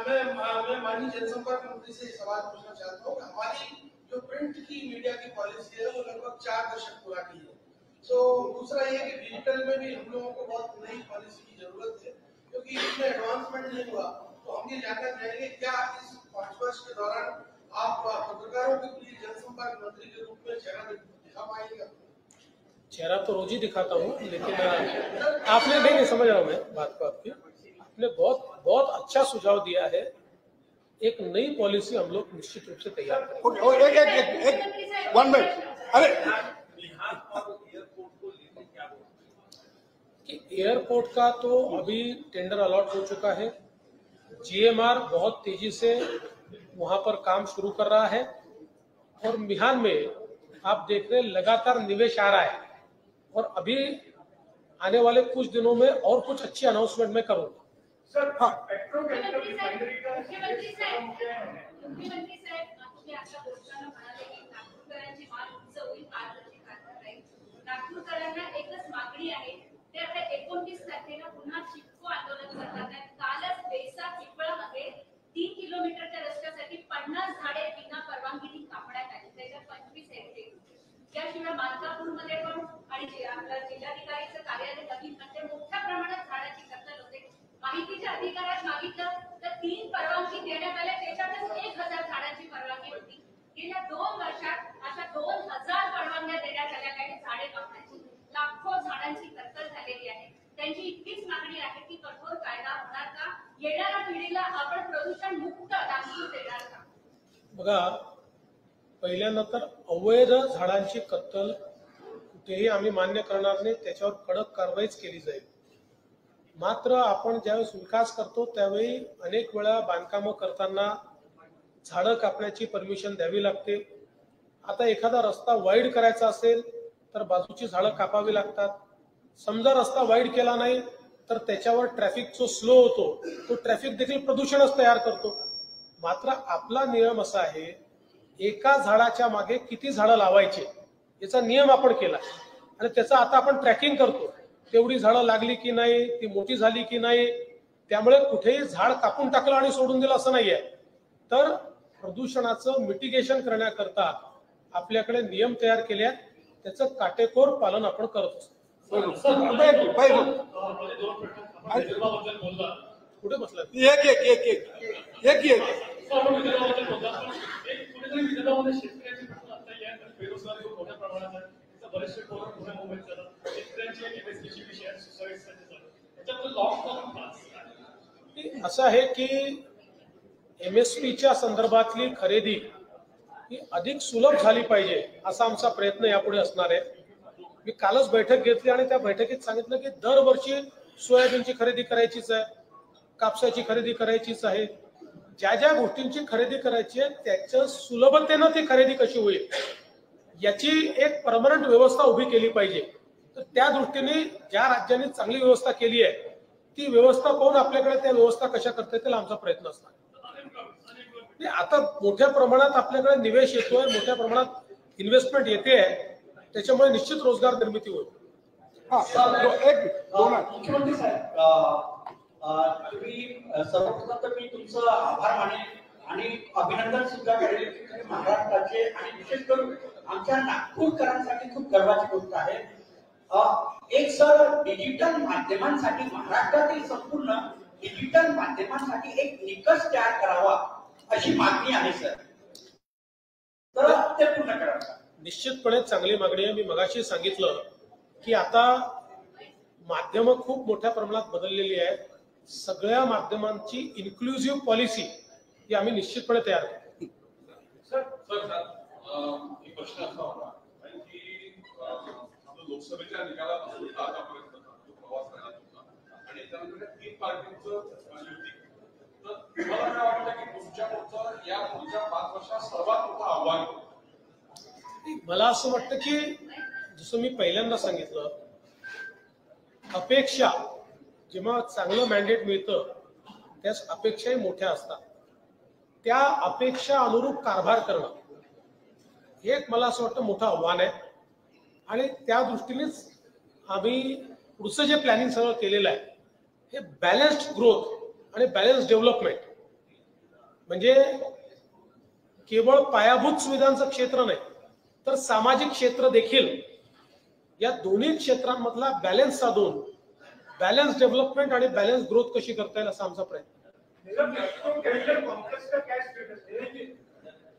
मैं माननीय जनसंपर्क मंत्री से सवाल पूछना चाहता हूँ. हमारी जो प्रिंट की मीडिया की पॉलिसी है वो लगभग 4 दशक पुरानी है. तो दूसरा ये कि डिजिटल में भी हम लोगों को बहुत नई पॉलिसी डेवलपमेंट नहीं हुआ तो हम ये जानना चाहेंगे क्या इस 5 वर्ष के दौरान आप पत्रकारों के लिए जनसंपर्क मंत्री के रूप में चेहरा दिखा पाएंगे? चेहरा तो रोज ही दिखाता हूँ, लेकिन आपने नहीं समझ रहा हूँ मैं बात को आपकी। आपने बहुत बहुत अच्छा सुझाव दिया है। एक नई पॉलिसी हम लोग निश्चित रूप से तैयार करेंगे। एक 1 मिनट। अरे कि एयरपोर्ट का तो अभी टेंडर अलॉट हो चुका है। जीएमआर बहुत तेजी से वहां पर काम शुरू कर रहा है और मिहान में आप देख रहे हैं लगातार निवेश आ रहा है और अभी आने वाले कुछ दिनों में और कुछ अच्छी अनाउंसमेंट मैं करूंगा। सर, हाँ। पेट्रोकेमिकल रिफाइनरी का मुख्यमंत्री साहेब तुम्ही आता बोलताना म्हणाले की नागपूरकरांची मान उंच होईल, पारदर्शी कारभार राहील. नागपूरकरांना एकच मागणी आहे, ते आता 29 तारखेला पुन्हा चिपको आंदोलन करणार आहेत. कालच बेसा चिपळामध्ये 3 किलोमीटरच्या रस्त्यासाठी 50 झाडे विना परवानगीने कापण्यात आली, त्याच्यात 25 हेक्टर. याशिवाय मालकापूरमध्ये पण आणि आपल्या जिल्हाधिकारीचं कार्यालय नवीन म्हणजे मोठ्या प्रमाणात झाडाची कत्तल होते. माहितीच्या अधिकारात मागितलं तर 3 परवानगी देण्यात आल्या, त्याच्यातच 1000 झाडांची परवानगी होती. गेल्या 2 वर्षात अशा 2000 परवानग्या देण्यात आल्या काही झाडे कापण्याची. लाखो झाडांची कत्तल झालेली आहे. त्यांची इतकीच मागणी आहे की कठोर कायदा होणार का, येणाऱ्या पिढीला आपण प्रदूषण मुक्त नागपूर देणार का? बघा, पहिल्यांदा तर अवैध झाडांची कत्तल कुठेही आम्ही मान्य करणार नाही, त्याच्यावर कडक कारवाईच केली जाईल. मात्र आपण ज्यावेळेस विकास करतो त्यावेळी अनेक वेळा बांधकामं करताना झाडं कापण्याची परमिशन द्यावी लागते. आता एखादा रस्ता वाईड करायचा असेल तर बाजूची झाडं कापावी लागतात. समजा रस्ता वाईड केला नाही तर त्याच्यावर ट्रॅफिक जो स्लो होतो तो ट्रॅफिक देखील प्रदूषणच तयार करतो. मात्र आपला नियम असा आहे, एका झाडाच्या मागे किती झाडं लावायचे याचा नियम आपण केला आणि त्याचा आता आपण ट्रॅकिंग करतो. तेवढी झाडं लागली की नाही, ती मोठी झाली की नाही. त्यामुळे कुठेही झाड कापून टाकलं आणि सोडून दिलं असं नाहीये. तर प्रदूषणाचं मिटिगेशन करण्याकरता आपल्याकडे नियम तयार केले आहेत, त्याचं काटेकोर पालन आपण करत असतो. कुठे बसला विदर्भामध्ये शेतकऱ्यांचे प्रश्न आता या बेरोजगारी मोठ्या प्रमाणात आहे. बरेचसे पोरं पुणे मुंबईत जातात. शेतकऱ्यांची एमएसपीची विषय आहे, त्याच्याबद्दल लॉस असं आहे की एमएसपीच्या संदर्भातली खरेदी ही अधिक सुलभ झाली पाहिजे असा आमचा प्रयत्न यापुढे असणार आहे. मी कालच बैठक घेतली आणि त्या बैठकीत सांगितलं की दरवर्षी सोयाबीनची खरेदी करायचीच आहे, कापसाची खरेदी करायचीच आहे. ज्या ज्या गोष्टींची खरेदी करायची आहे त्याच्या सुलभतेनं ती खरेदी कशी होईल याची एक परमनंट व्यवस्था उभी केली पाहिजे. तर त्या दृष्टीने ज्या राज्यांनी चांगली व्यवस्था केली आहे ती व्यवस्था पाहून आपल्याकडे त्या व्यवस्था कशा करता येतील आमचा प्रयत्न असणार. आता मोठ्या प्रमाणात आपल्याकडे निवेश येतोय, मोठ्या प्रमाणात इन्व्हेस्टमेंट येते आहे, त्याच्यामुळे निश्चित रोजगार निर्मिती होईल. मुख्यमंत्री साहेब, तुम्ही सर्वप्रथम तर मी तुमचं आभार मानेन आणि अभिनंदन सुद्धा करेल की तुम्ही महाराष्ट्राचे आणि विशेष करून आमच्या नागपूरकरांसाठी खूप गर्वाची गोष्ट आहे. एक सर, डिजिटल माध्यमांसाठी महाराष्ट्रातील संपूर्ण डिजिटल माध्यमांसाठी एक निकष तयार करावा अशी मागणी आहे सर, तर ते पूर्ण करा. निश्चितपणे चांगली मागणी आहे. मी मगाशी सांगितलं की आता माध्यमं खूप मोठ्या प्रमाणात बदललेली आहेत. सगळ्या माध्यमांची इन्क्लुझिव्ह पॉलिसी ही आम्ही निश्चितपणे तयार करू. एक प्रश्न असा होता की लोकसभेच्या निकालापासून आतापर्यंत जो प्रवास करण्यात होता आणि त्यानंतर 3 पार्टींचं युती, तर तुम्हाला काय वाटतं की तुमच्या या पुढच्या 5 वर्षात सर्वात मोठं आव्हान? मला असं वाटतं की जसं मी पहिल्यांदा सांगितलं, अपेक्षा जेव्हा चांगलं मॅन्डेट मिळतं त्याच अपेक्षाही मोठ्या असतात. त्या अपेक्षा अनुरूप कारभार करणं हे एक मला असं वाटतं मोठं आव्हान आहे आणि त्या दृष्टीनेच आम्ही पुढचं जे प्लॅनिंग सगळं केलेलं आहे हे बॅलन्स्ड ग्रोथ आणि बॅलन्स्ड डेव्हलपमेंट, म्हणजे केवळ पायाभूत सुविधांचं क्षेत्र नाही तर सामाजिक क्षेत्र देखील, या दोन्ही क्षेत्रांमधला बॅलन्स साधून बॅलन्स डेव्हलपमेंट आणि बॅलन्स ग्रोथ कशी करता येईल असा आमचा प्रयत्न. कॉम्प्लेक्स का क्या स्टेटस है?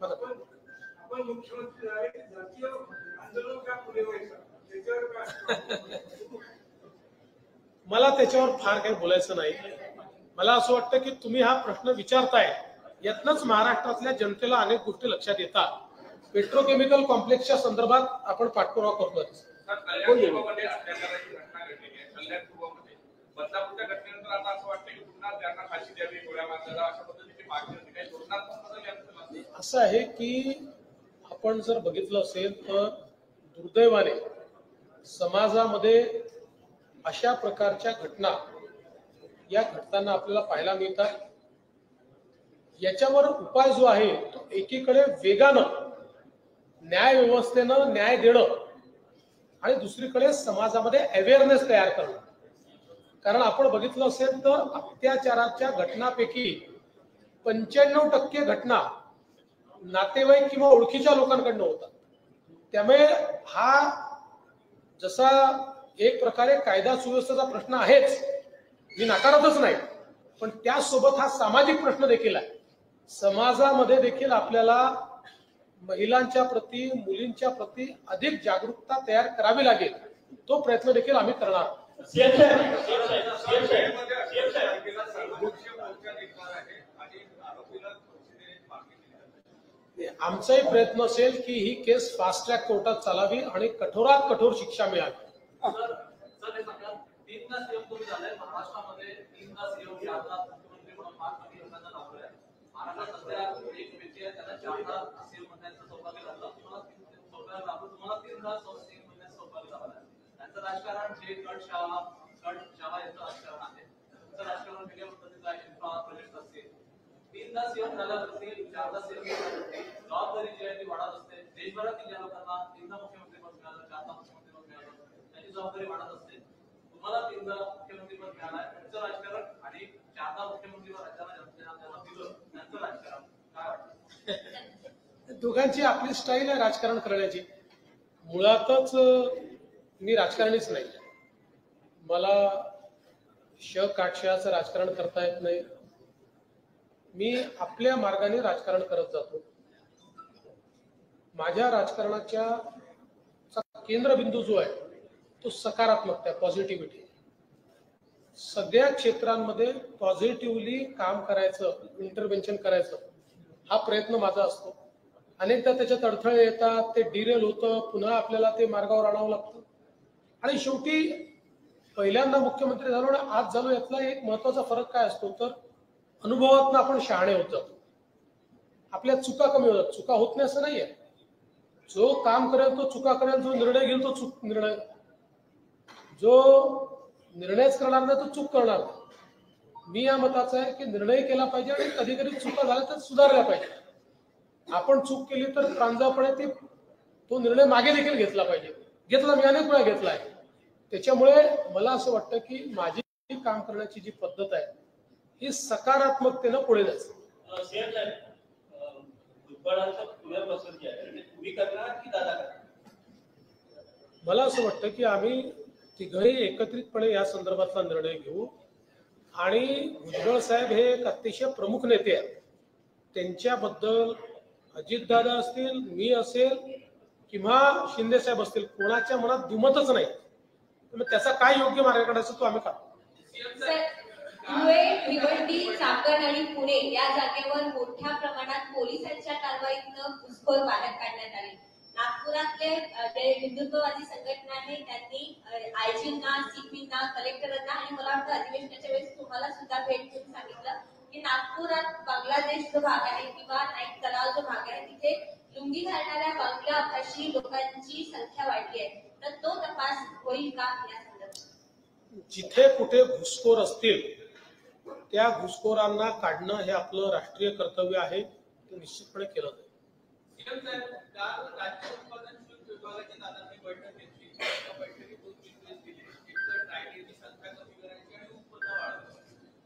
आपण मुख्यमंत्री आहे, जातीय आंदोलन का पुढे व्हायचं त्याच्यावर काय? मला त्याच्यावर फार काही बोलायचं नाही. मला असं वाटतं की तुम्ही हा प्रश्न विचारताय, यातनंच महाराष्ट्रातल्या जनतेला अनेक गोष्टी लक्षात येतात. पेट्रोकेमिकल कॉम्प्लेक्सच्या संदर्भात आपण पाठपुरावा करतोय. कल्याणपूर्वमध्ये अत्याचाराची घटना घडलेली आहे. कल्याणपूर्वमध्ये बदलापूरच्या घटनेनंतर आता असं वाटतं की पुन्हा त्यांना फाशी द्यावी, गोळ्या मारण्याला अशा पद्धतीची मागणी होती. काही धोरणात्मक बदल यात असं आहे की आपण जर बघितलं असेल तर दुर्दैवाने समाजामध्ये अशा प्रकारच्या घटना या घटनांना आपल्याला पाहायला मिळतात. याच्यावर उपाय जो आहे तो एकीकडे वेगानं न्याय व्यवस्थेनं न्याय देणं आणि दुसरीकडे समाजामध्ये अवेअरनेस तयार करणं. कारण आपण बघितलं असेल तर अत्याचाराच्या घटनापैकी 95% घटना नातेवाईक किंवा ओळखीच्या लोकांकडनं होतात. त्यामुळे हा जसा एक प्रकारे कायदा सुव्यवस्थेचा प्रश्न आहेच, मी नाकारतच नाही, पण त्यासोबत हा सामाजिक प्रश्न देखील आहे. समाजामध्ये देखील आपल्याला महिलांच्या प्रती, मुलींच्या प्रती अधिक जागरूकता तयार करावी लागेल. तो प्रयत्न देखील आम्ही करणार. आमचाही प्रयत्न असेल की ही केस फास्ट ट्रॅक कोर्टात चालावी आणि कठोरात कठोर शिक्षा मिळावी. तीनदा सीएम तुम्ही झालाय महाराष्ट्रामध्ये, तीनदा सीएम चारदा मुख्यमंत्री म्हणून 5 कोटी लोकांना लाभलोय. महाराष्ट्रात सध्या एक व्यक्ती आहे त्याला 4दा सीएम म्हणण्याचं सौभाग्य लाभलं. तुम्हाला 3 सौभाग्य लाभलं, तुम्हाला 3दा सीएम म्हणण्याचं सौभाग्य लाभलं. त्यांचं राजकारण जे गट शाळा यांचं राजकारण आहे. तुमचं राजकारण वेगळ्या पद्धतीचं आहे. इन्फ्रा प्रोजेक्ट असतील, 3दा सीएम झाला असेल, 4दा सीएम झाला असेल, जबाबदारी जी आहे ती वाढत असते. देशभरातील ज्या लोकांना 3दा मुख्यमंत्री पद मिळालं, 4दा मुख्यमंत्री पद मिळालं, त्याची जबाबदारी वाढत असते. तुम्हाला 3दा मुख्यमंत्री पद मिळालंय, तुमचं राजकारण आणि 4दा मुख्यमंत्री राज्याला जनतेला दिलं त्यांचं राजकारण काय वाटतं? दोघांची आपली स्टाईल आहे राजकारण करण्याची. मुळातच मी राजकारणीच नाही. मला काटशहाचं राजकारण करता येत नाही. मी आपल्या मार्गाने राजकारण करत जातो. माझ्या राजकारणाच्या केंद्रबिंदू जो आहे तो सकारात्मकता आहे, पॉझिटिव्हिटी. सगळ्या क्षेत्रांमध्ये पॉझिटिव्हली काम करायचं, इंटरव्हेन्शन करायचं हा प्रयत्न माझा असतो. अनेकदा त्याच्यात अडथळे येतात, ते डिरेल होतं, पुन्हा आपल्याला ते मार्गावर आणावं लागतं. आणि शेवटी पहिल्यांदा मुख्यमंत्री झालो आणि आज झालो यातला एक महत्वाचा फरक काय असतो तर अनुभवातून आपण शहाणे होत जातो. आपल्या चुका कमी होतात. चुका होत नाही असं नाहीये. जो काम करेल तो चुका करेल, जो निर्णय घेईल तो चूक निर्णय, जो निर्णयच करणार नाही तो चूक करणार. मी या मताचा आहे की निर्णय केला पाहिजे आणि कधी कधी चुका झाल्या तर सुधारल्या पाहिजे. आपण चूक केली तर प्रांजळपणे तो निर्णय मागे देखील घेतला पाहिजे. घेतला, मी अनेक वेळा घेतला आहे. त्याच्यामुळे मला असं वाटतं की माझी काम करण्याची जी पद्धत आहे ही सकारात्मकतेनं पुढे जायचं. मला असं वाटतं की आम्ही तिघही एकत्रितपणे या संदर्भातला निर्णय घेऊ. आणि भुजबळ साहेब हे एक अतिशय प्रमुख नेते आहेत. त्यांच्याबद्दल अजितदादा असतील, मी असेल किंवा शिंदे साहेब असतील, कोणाच्या मनात दुमतच नाही. त्याचा काय योग्य मार्ग काढायचा तो आम्ही काढू. धुळे, भिवंडी, चाकण आणि पुणे या जागेवर मोठ्या प्रमाणात पोलिसांच्या कारवाईतनं घुसखोर बाहेर काढण्यात आले. नागपुरातले जे हिंदुत्ववादी संघटना आहे त्यांनी आयजींना, सीपींना, कलेक्टरांना आणि मला वाटतं अधिवेशनाच्या वेळेस तुम्हाला सुद्धा भेट देऊन सांगितलं की नागपुरात बांगलादेश जो भाग आहे किंवा नाईक तलाव जो भाग आहे तिथे लुंगी घालणाऱ्या बांगलाभाषी लोकांची संख्या वाढली आहे. तर तो तपास होईल का या संदर्भात? जिथे कुठे घुसखोर असतील त्या घुसखोरांना काढणं हे आपलं राष्ट्रीय कर्तव्य आहे. ते निश्चितपणे केलं जाईल. काल राज्य उत्पादन शुल्क विभागाच्या दादांनी बैठक घेतली. त्या बैठकीत 2 निर्देश दिले. एक तर ड्रायव्हरची संख्या कमी करायची आणि उत्पन्न वाढवायचं.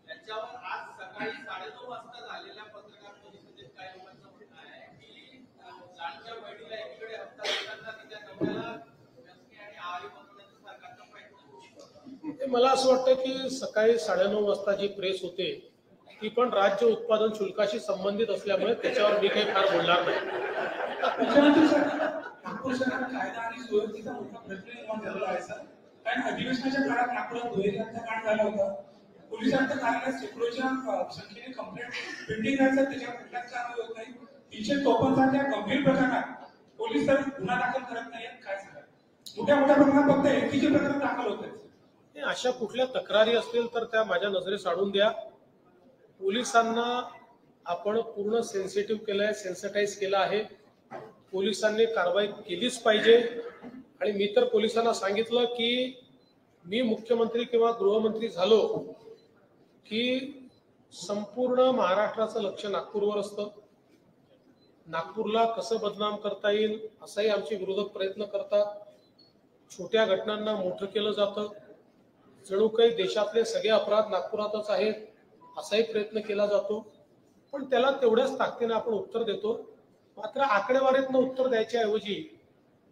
त्याच्यावर आज सकाळी 9:30 वाजता झालेल्या पत्रकार परिषदेत काही लोकांचं म्हणणं आहे की लाडक्या बहिणीला एकीकडे हप्ता देताना तिच्या नवऱ्याला व्यसनी आणि आहारी बनवण्याचा सरकारचा प्रयत्न. मला असं वाटतं की सकाळी 9:30 वाजता जी प्रेस होते ती पण राज्य उत्पादन शुल्काशी संबंधित असल्यामुळे त्याच्यावर मी काही फार बोलणार नाही. मुख्यमंत्री सर, नागपूर शहरात कायदा आणि सुव्यवस्थेचा मोठा प्रश्न निर्माण झालेला आहे सर. कारण अधिवेशनाच्या काळात नागपुरात दुहेरी हत्याकांड झाला होता. पोलिसांच्या कार्यालयात शेकडोच्या संख्येने कंप्लेंट पेंडिंग आहे सर, त्याच्यावर कुठल्याच कारवाई होत नाही. 354 सारख्या गंभीर प्रकरणात पोलीस तर गुन्हा दाखल करत नाहीत. काय सांगा? मोठ्या प्रकरणात फक्त एकीचे प्रकरण दाखल होत आहेत. अशा कुठल्या तक्रारी असतील तर त्या माझ्या नजरेस आणून द्या. पोलिसांना आपण पूर्ण सेन्सिटिव्ह केलंय, सेन्सिटाईज केलं आहे. पोलिसांनी कारवाई केलीच पाहिजे. आणि मी तर पोलिसांना सांगितलं की मी मुख्यमंत्री किंवा गृहमंत्री झालो की संपूर्ण महाराष्ट्राचं लक्ष नागपूरवर असतं. नागपूरला कसं बदनाम करता येईल असाही आमचे विरोधक प्रयत्न करतात. छोट्या घटनांना मोठं केलं जातं. जणू काही देशातले सगळे अपराध नागपुरातच आहेत असाही प्रयत्न केला जातो. पण त्याला तेवढ्याच ताकदीने आपण उत्तर देतो. मात्र आकडेवारीतनं उत्तर द्यायच्या ऐवजी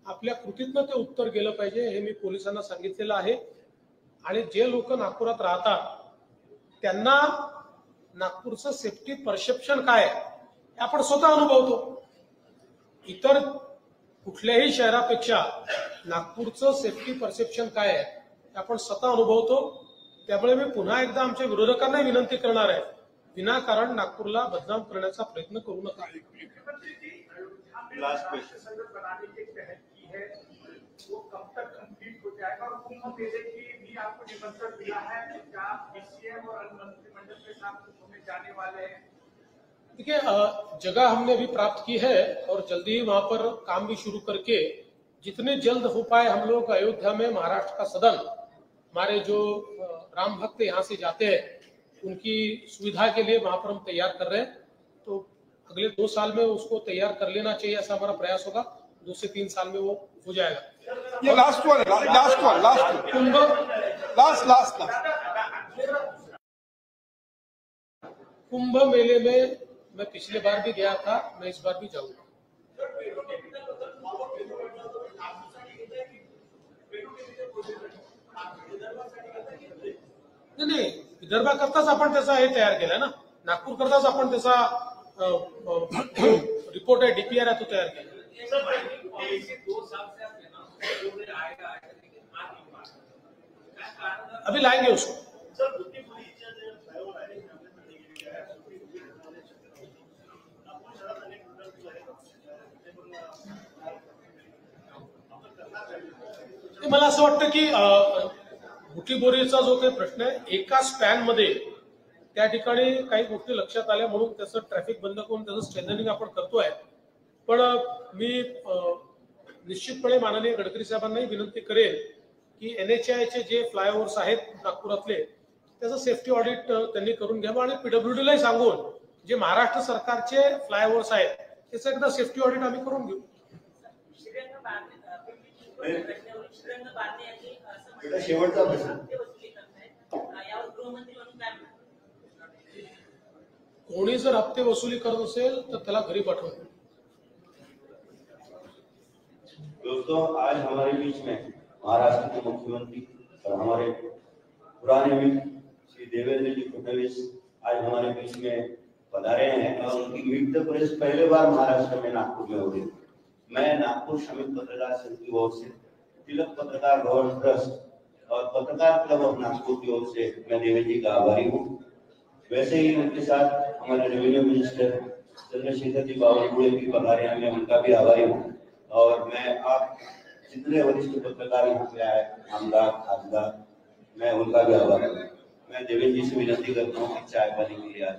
आपल्या कृतीतनं ते उत्तर गेलं पाहिजे हे मी पोलिसांना सांगितलेलं आहे. आणि जे लोक नागपुरात राहतात त्यांना नागपूरचं सेफ्टी परसेप्शन काय आहे हे आपण स्वतः अनुभवतो. इतर कुठल्याही शहरापेक्षा नागपूरचं सेफ्टी परसेप्शन काय आहे हे आपण स्वतः अनुभवतो. त्यामुळे मी पुन्हा एकदा आमच्या विरोधकांना विनंती करणार आहे, विनाकारण नागपूरला बदनाम करण्याचा प्रयत्न करू नका. वो कब तक कंप्लीट हो जाएगा और कुंभ मेले की भी आपको निमंत्रण मिला है क्या बीसीएम और मंत्रिमंडल के साथ कुंभ में जाने वाले हैं? देखिए, जगह हमने अभी प्राप्त की है और जल्दी ही वहां पर काम भी शुरू करके जितने जल्द हो पाए हम लोग अयोध्या में महाराष्ट्र का सदन, हमारे जो राम भक्त यहाँ से जाते हैं उनकी सुविधा के लिए वहां पर हम तैयार कर रहे हैं. तो अगले 2 साल में उसको तैयार कर लेना चाहिए, ऐसा हमारा प्रयास होगा. 2 से 3 साल में वो हो जाएगा. ये last one Kumbh last Kumbh मेले में मैं पिछले बार भी गया था, मैं इस बार भी जाऊंगा. नाही, विदर्भाकरताच आपण त्याचा हे तयार केलाय ना. नागपूर करताच आपण त्याचा रिपोर्ट आहे, डीपीआर आहे, तो तयार केला. अभी लाएंगे उसको. मला असं वाटतं की बुटीबोरीचा जो काही प्रश्न आहे, एका स्पॅन मध्ये त्या ठिकाणी काही गोष्टी लक्षात आल्या म्हणून त्याचं ट्रॅफिक बंद करून त्याचं स्ट्रेंथनिंग आपण करतोय. पण मी निश्चितपणे माननीय गडकरी साहेबांनाही विनंती करेन की NHAIचे जे फ्लायओव्हर्स आहेत नागपुरातले त्याचं सेफ्टी ऑडिट त्यांनी करून घ्यावं आणि PWDलाही सांगून जे महाराष्ट्र सरकारचे फ्लायओव्हर्स आहेत त्याचं एकदा सेफ्टी ऑडिट आम्ही करून घेऊ. शेवटचा प्रश्न, कोणी जर हप्ते वसुली करत असेल तर त्याला घरी पाठवा. दोस्तों, आज हमारे बीच में महाराष्ट्र के मुख्यमंत्री और हमारे पुराने मित्र श्री देवेंद्र जी फडणवीस आज हमारे बीच में पधारे हैं और उनकी मीट द प्रेस पहले बार महाराष्ट्र में नागपुर में हो रही है. मैं नागपुर श्रमिक पत्रकार संघ की ओर से, तिलक पत्रकार भवन ट्रस्ट और पत्रकार क्लब ऑफ नागपुर की ओर से मैं देवेंद्र जी का आभारी हूँ. वैसे ही उनके साथ हमारे रेवेन्यू मिनिस्टर चंद्रशेखर जी बावनकुळे भी पधारे हैं, मैं उनका भी आभारी हूँ. और मैं आप जितने वरिष्ठ पत्रकार यहाँ पे आए, आमदार खासदार, मैं उनका भी आभारी हूँ. मैं देवेंद्र जी से विनती करता हूँ कि चाय पानी के लिए आज